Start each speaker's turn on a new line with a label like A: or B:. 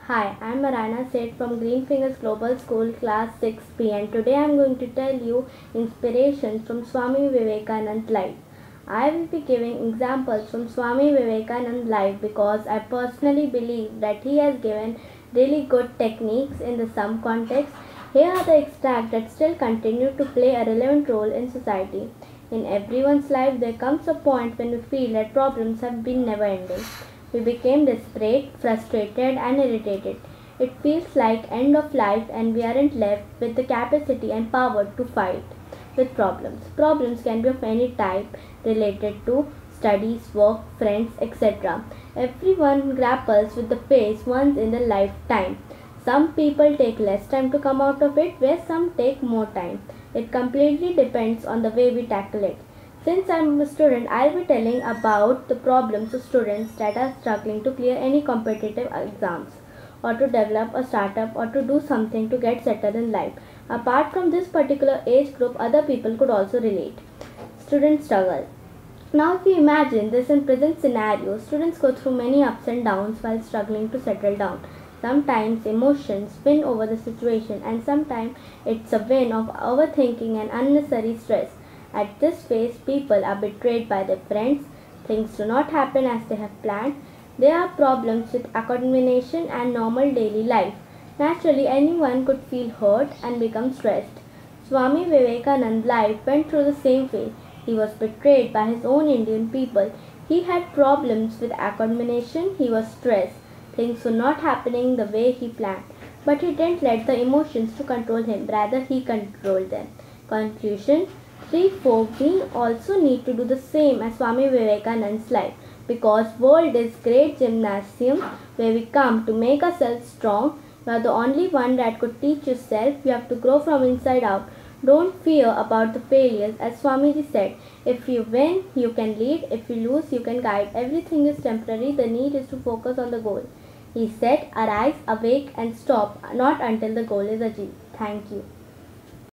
A: Hi, I'm Marana Seth from Green Fingers Global School, Class 6B, and today I'm going to tell you inspirations from Swami Vivekananda's life. I will be giving examples from Swami Vivekananda's life because I personally believe that he has given really good techniques in the some context. Here are the extracts that still continue to play a relevant role in society. In everyone's life, there comes a point when we feel that problems have been never ending. We became desperate, frustrated, and irritated. It feels like end of life and we aren't left with the capacity and power to fight with problems. Problems can be of any type related to studies, work, friends, etc. Everyone grapples with the phase once in their lifetime. Some people take less time to come out of it, where some take more time. It completely depends on the way we tackle it. Since I'm a student, I'll be telling about the problems of students that are struggling to clear any competitive exams, or to develop a startup, or to do something to get settled in life. Apart from this particular age group, other people could also relate. Student struggle. Now, if you imagine this in present scenario, students go through many ups and downs while struggling to settle down. Sometimes emotions win over the situation, and sometimes it's a win of overthinking and unnecessary stress. At this phase, people are betrayed by their friends, things do not happen as they have planned, there are problems with accommodation and normal daily life. Naturally, anyone could feel hurt and become stressed. Swami Vivekananda's life went through the same phase. He was betrayed by his own Indian people. He had problems with accommodation. He was stressed. Things were not happening the way he planned. But he didn't let the emotions to control him. Rather, he controlled them. Conclusion: 3-4 we also need to do the same as Swami Vivekananda's life, because world is great gymnasium where we come to make ourselves strong. You are the only one that could teach yourself. You have to grow from inside out. Don't fear about the failures. As Swamiji said, if you win, you can lead. If you lose, you can guide. Everything is temporary. The need is to focus on the goal. He said, arise, awake, and stop, not until the goal is achieved. Thank you.